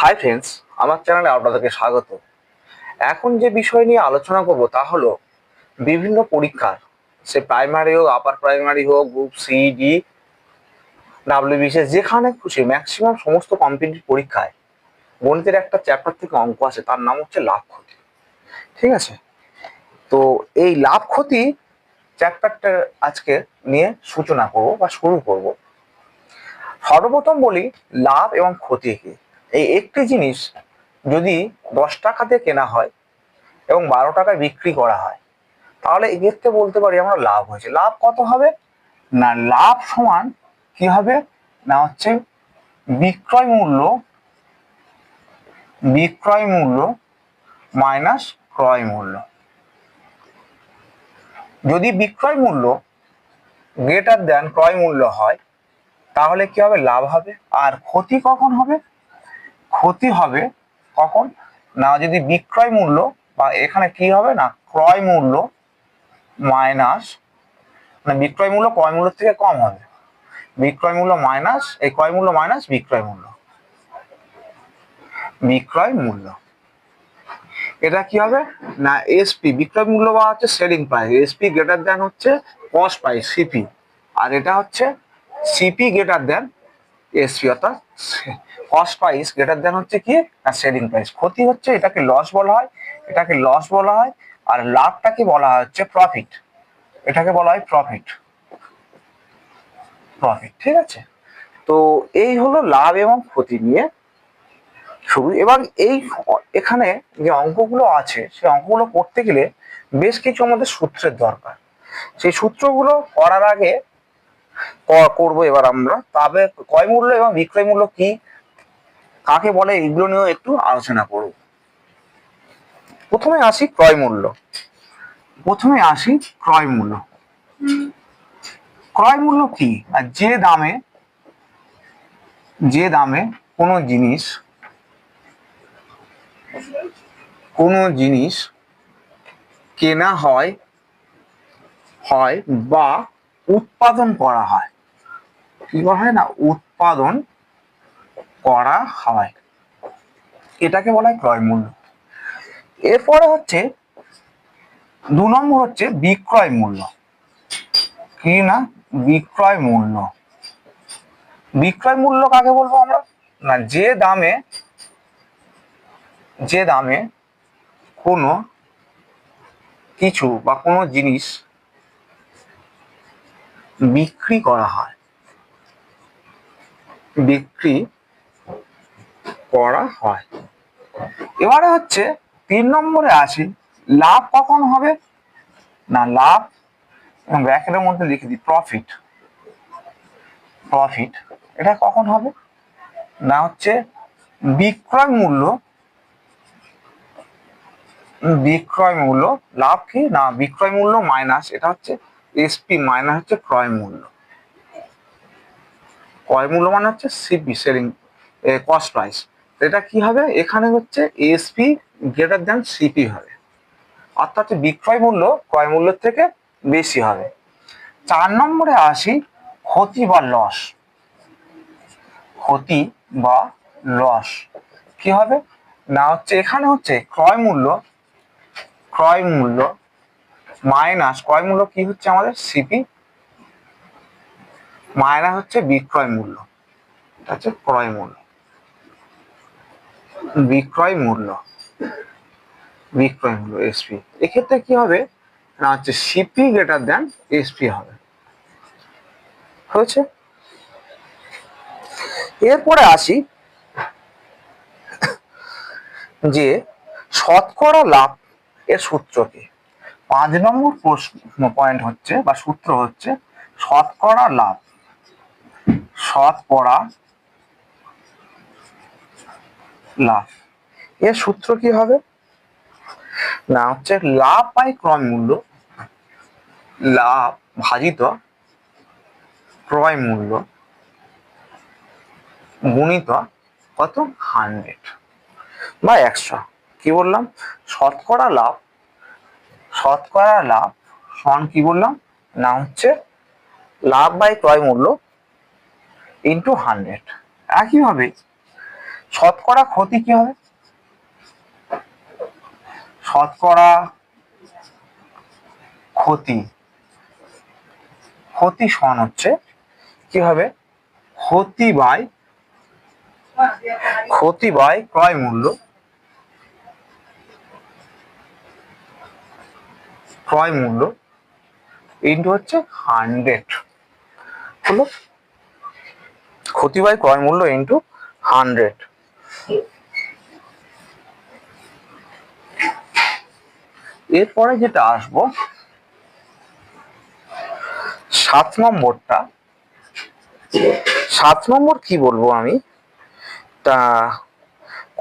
Hi friends, আমার চ্যানেলে আপনাদেরকে স্বাগত। এখন যে বিষয় নিয়ে আলোচনা করব তা হলো বিভিন্ন পরীক্ষার, সে প্রাইমারি হোক, আপার প্রাইমারি হোক, গ্রুপ সি, ডি, ডাব্লিউবিসিএস, যেখানে খুশি ম্যাক্সিমাম সমস্ত কম্পিটিটিভ পরীক্ষায় গণিতের একটা চ্যাপ্টার থেকে অঙ্ক আছে, তার নাম হচ্ছে লাভ ক্ষতি। ঠিক আছে, তো এই লাভ ক্ষতি চ্যাপ্টারটা আজকে নিয়ে সূচনা করব বা শুরু করব। সর্বপ্রথম বলি লাভ এবং ক্ষতি কি। এই একটি জিনিস যদি 10 টাকাতে কেনা হয় এবং 12 টাকায় বিক্রি করা হয়, তাহলে এক্ষেত্রে বলতে পারি আমরা লাভ হয়েছে। লাভ কত হবে না, লাভ সমান কি হবে না হচ্ছে বিক্রয় মূল্য মাইনাস ক্রয় মূল্য। যদি বিক্রয় মূল্য গ্রেটার দেন ক্রয় মূল্য হয় তাহলে কি হবে, লাভ হবে। আর ক্ষতি কখন হবে, ক্ষতি হবে কখন না যদি বিক্রয় মূল্য বা এখানে কি হবে না ক্রয় মূল্য মাইনাস, মানে বিক্রয় মূল্য ক্রয় মূল্য থেকে কম হবে, বিক্রয় মূল্য মাইনাস এই ক্রয় মূল্য মাইনাস বিক্রয় মূল্য, এটা কি হবে না এসপি বিক্রয় মূল্য বা হচ্ছে selling price, SP greater than হচ্ছে কস্ট প্রাইস সিপি, আর এটা হচ্ছে সিপি গ্রেটার দেন এসপি, অর্থাৎ কস্ট প্রাইস গ্রেটার দেন হচ্ছে কি না সেলিং প্রাইস। ক্ষতি হচ্ছে এটাকে লস বলা হয়, আর লাভটাকে বলা হচ্ছে প্রফিট, এটাকে বলা হয় প্রফিট। ঠিক আছে, তো এই হলো লাভ এবং ক্ষতি নিয়ে শুরু। এবার এখানে যে অঙ্কগুলো আছে সেই অঙ্কগুলো করতে গেলে বেশ কিছু আমাদের সূত্রের দরকার। সেই সূত্রগুলো করার আগে করবো এবার আমরা, তবে ক্রয় মূল্য এবং বিক্রয় মূল্য কি, কাকে বলে, এগুলো নিয়েও একটু আলোচনা করব। প্রথমে আসি ক্রয় মূল্য। ক্রয় মূল্য কি, আর যে দামে কোনো জিনিস কেনা হয় বা উৎপাদন করা হয়, কি করা হয় না উৎপাদন করা হয়, এটাকে বলা হয় ক্রয় মূল্য। এরপরে হচ্ছে 2 নম্বর হচ্ছে বিক্রয় মূল্য। কি না বিক্রয় মূল্য কাকে বলবো আমরা না যে দামে কোনো কিছু বা কোনো জিনিস বিক্রি করা হয়, এবারে হচ্ছে 3 নম্বরে আসি, লাভ কখন হবে না লাভ, এবং ব্র্যাকেটের মধ্যে লিখে দিই প্রফিট, এটা কখন হবে না হচ্ছে বিক্রয় মূল্য, লাভ কি না বিক্রয় মূল্য মাইনাস, এটা হচ্ছে এসপি মাইনাস হচ্ছে ক্রয় মূল্য মানে হচ্ছে সিপি সেলিং কস্ট প্রাইস, এটা কি হবে এখানে হচ্ছে এসপি গ্রেটার দ্যান সিপি হবে, অর্থাৎ বিক্রয় মূল্য ক্রয় মূল্যের থেকে বেশি হবে। 4 নম্বরে আসি ক্ষতি বা লস কি হবে না হচ্ছে এখানে হচ্ছে ক্রয় মূল্য মাইনাস ক্রয় মূল্য কি হচ্ছে আমাদের সিপি মাইনাস হচ্ছে বিক্রয় মূল্য, এটা হচ্ছে বিক্রয় মূল্য এসপি। এক্ষেত্রে কি হবে না হচ্ছে সিপি গ্রেটার দেন এসপি হবে, হয়েছে। এরপরে আসি যে শতকরা লাভ এর সূত্র কি। 5 নম্বর পয়েন্ট হচ্ছে বা সূত্র হচ্ছে শতকরা লাভ এর সূত্র কি হবে না হচ্ছে লাভ বাই ক্রয় মূল্য, লাভ ভাজিত ক্রয় মূল্য গুণিত কত 100 বা 100। কি বললাম, শতকরা লাভ সমান কি বললাম না হচ্ছে লাভ বাই ক্রয় মূল্য ইন্টু 100। একইভাবে শতকরা ক্ষতি কি হবে? শতকরা ক্ষতি ক্ষতি সমান হচ্ছে কি হবে? ক্ষতি বাই ক্রয় মূল্য ইন্টু হচ্ছে 100 হলো ক্ষতি বাই ক্রয় মূল্য ইন্টু 100। এরপরে যেটা আসবো 7 নম্বর কি বলবো আমি, তা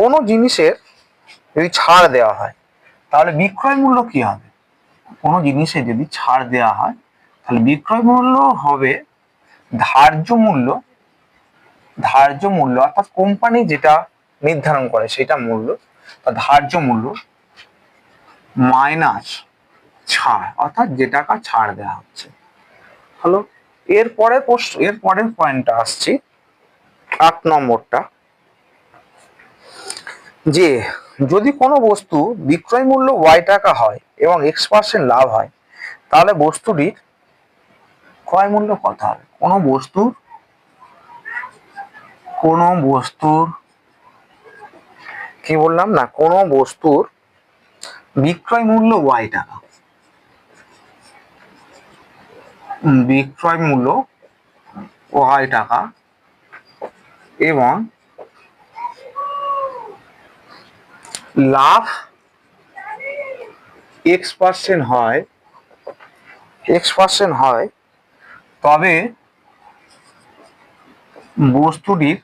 কোনো জিনিসের যদি ছাড় দেওয়া হয় তাহলে বিক্রয় মূল্য কি হবে? কোনো জিনিসে যদি ছাড় দেওয়া হয় তাহলে বিক্রয় মূল্য হবে ধার্য মূল্য অর্থাৎ কোম্পানি যেটা নির্ধারণ করে সেটা মূল্য বা ধার্য মূল্য মাইনাস ছাড়, অর্থাৎ যে টাকা ছাড় দেওয়া হচ্ছে। হলো এরপরের পয়েন্টটা আসছি 8 নম্বরটা, যে যদি কোনো বস্তু বিক্রয় মূল্য y টাকা হয় এবং x% লাভ হয় তাহলে বস্তুটির ক্রয় মূল্য কত হবে? কোনো বস্তুর কি বললাম না, কোনো বস্তুর বিক্রয় মূল্য y টাকা, বিক্রয় মূল্য y টাকা এবং লাভ x% হয় তবে বস্তুটির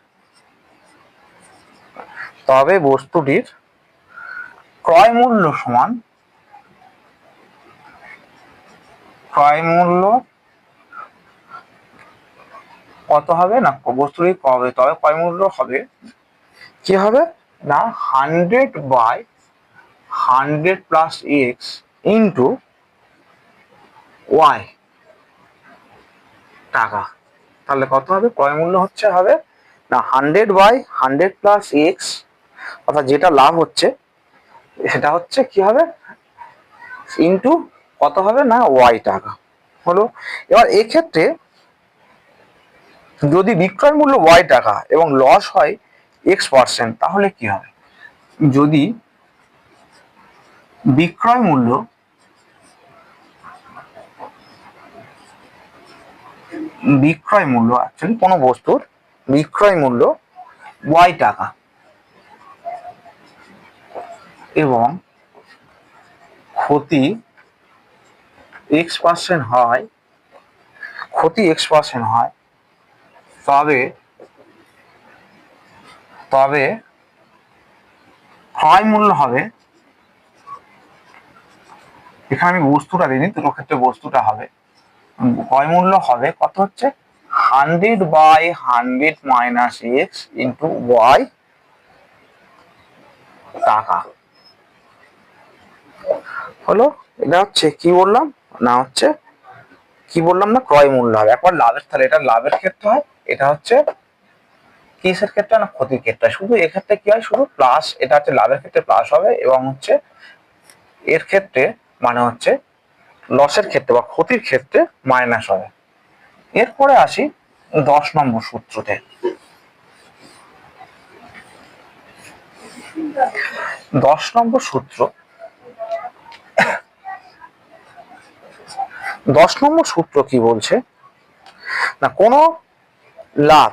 ক্রয় মূল্য সমান কত হবে না, বস্তুটির তবে ক্রয় মূল্য হবে কি হবে না 100 প্লাস x ইন্টু y টাকা। তাহলে কত হবে? ক্রয় মূল্য হবে না 100 প্লাস x, অর্থাৎ যেটা লাভ হচ্ছে সেটা হচ্ছে কি হবে ইন্টু কত হবে না y টাকা। হলো এবার এক্ষেত্রে যদি বিক্রয় মূল্য y টাকা এবং লস হয় x%, তাহলে কি হবে? যদি বিক্রয় মূল্য অ্যাকচুয়ালি কোনো বস্তুর বিক্রয় মূল্য y টাকা এবং ক্ষতি x% হয় তবে ক্রয় মূল্য হবে, এখানে আমি বস্তুটা দিইনি, দুটো ক্ষেত্রে বস্তুটা হবে, ক্রয় মূল্য হবে কত হচ্ছে 100/100 মাইনাস x ইন্টু y টাকা। হলো এটা হচ্ছে কি বললাম না ক্রয় মূল্য হবে। একবার লাভের, তাহলে এটা লাভের ক্ষেত্রে হয়, এটা হচ্ছে কিসের ক্ষেত্রে না ক্ষতির ক্ষেত্রে। শুধু এক্ষেত্রে কি হয়, শুধু প্লাস, এটা হচ্ছে লাভের ক্ষেত্রে প্লাস হবে এবং হচ্ছে এর ক্ষেত্রে মানে হচ্ছে লসের ক্ষেত্রে বা ক্ষতির ক্ষেত্রে মাইনাস হবে। এরপরে আসি 10 নম্বর সূত্রতে। 10 নম্বর সূত্র কি বলছে না, কোনো লাভ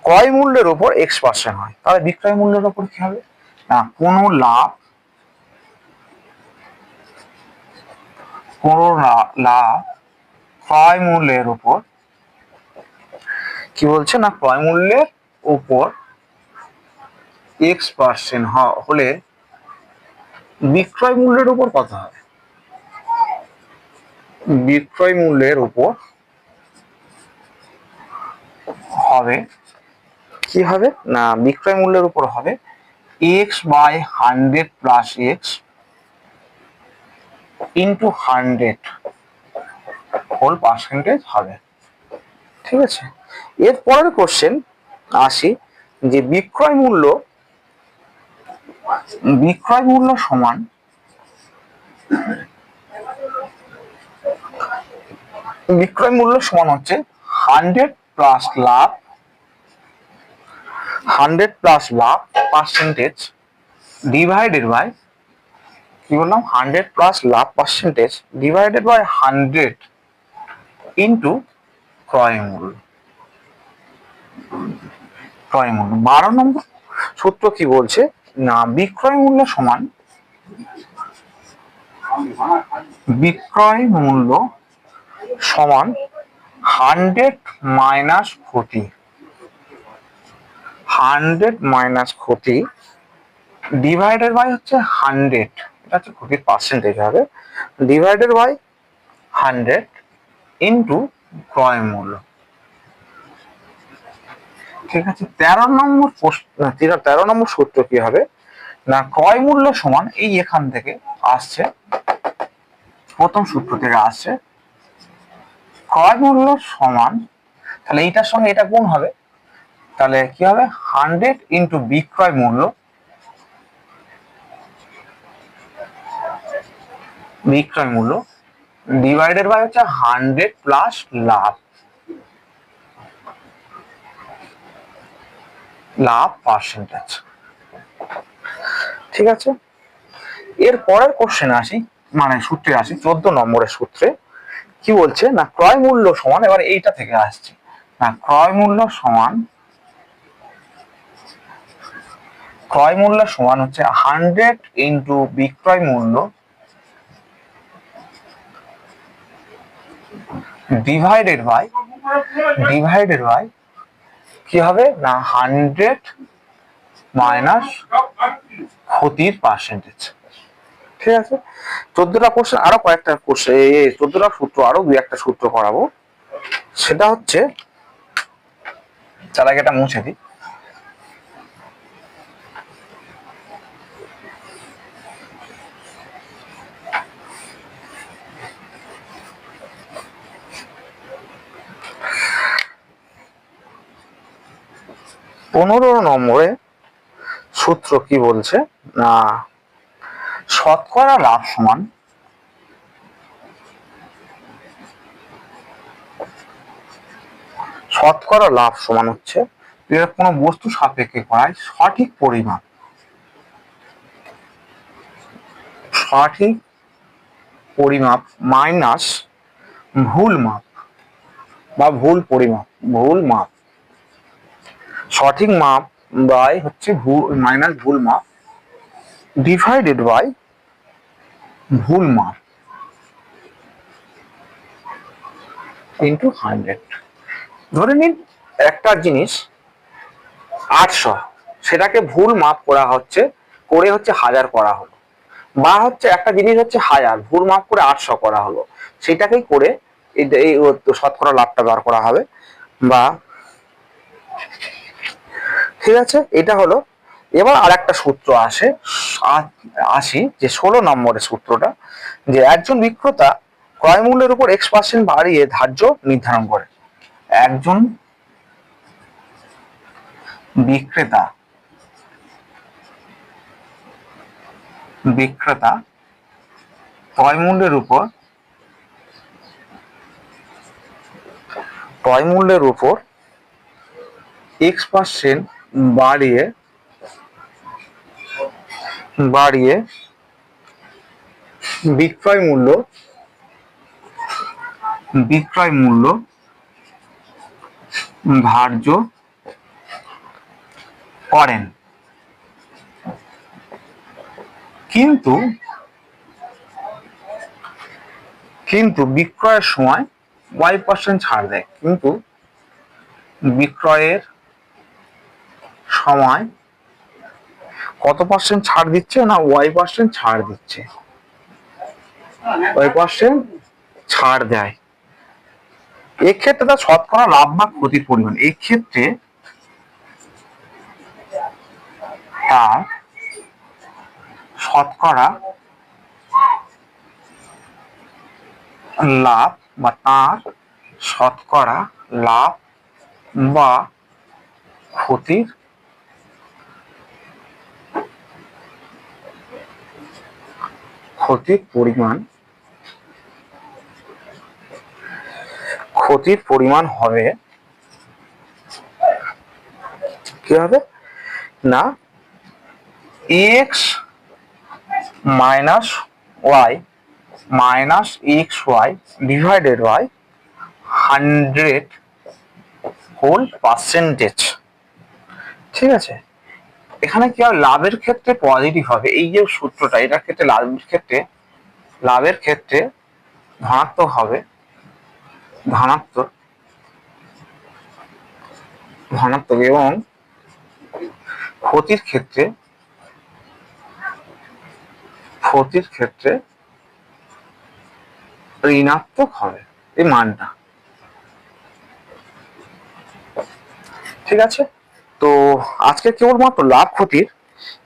ক্রয় মূল্যের উপর x% হয়, তাহলে বিক্রয় মূল্যের উপর কি হবে না, কোনো লাভ ক্রয় মূল্যের উপর কি বলছে না, ক্রয় মূল্যের উপর x% হলে বিক্রয় মূল্যের উপর কত হবে? বিক্রয় মূল্যের উপর হবে কি হবে না, বিক্রয় মূল্যের উপর হবে x/100 plus x into 100 whole percentage হবে। ঠিক আছে, এর পরের কোশ্চেন আসি যে বিক্রয় মূল্য সমান হচ্ছে 100 প্লাস লাভ পার্সেন্টেজ ডিভাইডেড বাই, কি বললাম, 100 প্লাস লাভ পার্সেন্টেজ ডিভাইডেড বাই 100 ইন্টু ক্রয় মূল্য। 12 নম্বর সূত্র কি বলছে না, বিক্রয় মূল্য সমান 100 মাইনাস ক্ষতি, 100 মাইনাস ক্ষতি ডিভাইডেড বাই হচ্ছে 100, এটা হচ্ছে ক্ষতির পার্সেন্টেজ হবে, ডিভাইডেড বাই 100 ইন্টু ক্রয় মূল্য। ঠিক আছে, 13 নম্বর সূত্র কি হবে না, ক্রয় মূল্য সমান, এই এখান থেকে আসছে, প্রথম সূত্র থেকে আসছে, ক্রয় মূল্য সমান, তাহলে এইটার সঙ্গে এটা গুণ হবে, তাহলে কি হবে 100 ইন্টু বিক্রয় মূল্য, ডিভাইডেড বাই হচ্ছে 100 প্লাস লাভ পার্সেন্টেজ। ঠিক আছে, এর পরের কোশ্চেনে আসি, মানে সূত্রে আসি, 14 নম্বরের সূত্রে কি বলছে না, ক্রয় মূল্য সমান, এবার এইটা থেকে আসছে না, ক্রয় মূল্য সমান হচ্ছে 100 ইন্টু বিক্রয় মূল্য ডিভাইডেড বাই কি হবে না, 100 মাইনাস ক্ষতির পার্সেন্টেজ। ঠিক আছে, 14টা কোশ্চেন, আরো কয়েকটা কোশ্চেন, 14টা সূত্র, আরো 2-1টা সূত্র করাবো, সেটা হচ্ছে, তার আগে এটা মুছে দিই। পনেরো নম্বরে সূত্র কি বলছে না, শতকরা লাভ সমান হচ্ছে কোনো বস্তু সাপেক্ষে করায় সঠিক পরিমাপ মাইনাস ভুল মাপ বা ভুল মাপ, সঠিক মাপ বাই হচ্ছে মাইনাস ভুল মাপ ডিভাইডেড বাই ভুল মাপ ইন্টু 100। ধরে নিন একটা জিনিস 800, সেটাকে ভুল মাপ করা হচ্ছে, করে হচ্ছে 1000 করা হলো, বা হচ্ছে একটা জিনিস হচ্ছে 1000, ভুল মাপ করে 800 করা হলো, সেটাকেই করে এই শতকরা লাভটা বার করা হবে। বা ঠিক আছে, এটা হলো। এবার আর একটা সূত্র আসি যে 16 নম্বরের সূত্রটা, যে একজন বিক্রেতা ক্রয় মূল্যের উপর X% বাড়িয়ে ধার্য নির্ধারণ করে। একজন বিক্রেতা ক্রয় মূল্যের উপর X% বাড়িয়ে বিক্রয় মূল্য ধার্য করেন, কিন্তু বিক্রয়ের সময় Y% ছাড় দেয়, কিন্তু বিক্রয়ের সময় কত পার্সেন্ট ছাড় দিচ্ছে না, Y% ছাড় দিচ্ছে, Y% ছাড় দেয়। এক্ষেত্রে তার শতকরা লাভ বা ক্ষতির পরিমাণ, এক্ষেত্রে তার শতকরা লাভ বা ক্ষতির ক্ষতির পরিমাণ হবে কি হবে না x minus y divided by 100 whole percentage. ঠিক আছে, এখানে কি হবে, লাভের ক্ষেত্রে পজিটিভ হবে। এই যে সূত্রটা, এটার ক্ষেত্রে লাভের ক্ষেত্রে ধনাত্মক হবে, ধনাত্মক এবং ক্ষতির ক্ষেত্রে ঋণাত্মক হবে এই মানটা। ঠিক আছে, তো আজকে কেবলমাত্র লাভ ক্ষতির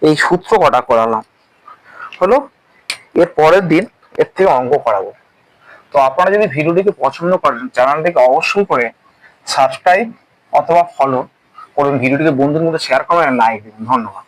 এই সূত্র কটা করালাম, হলো এর পরের দিন এর থেকে অঙ্ক করাবো। তো আপনারা যদি ভিডিওটিকে পছন্দ করেন, চ্যানেলটিকে অবশ্যই করে সাবস্ক্রাইব অথবা ফলো করুন, ভিডিওটিকে বন্ধুদের মধ্যে শেয়ার করবেন, লাইক দিন। ধন্যবাদ।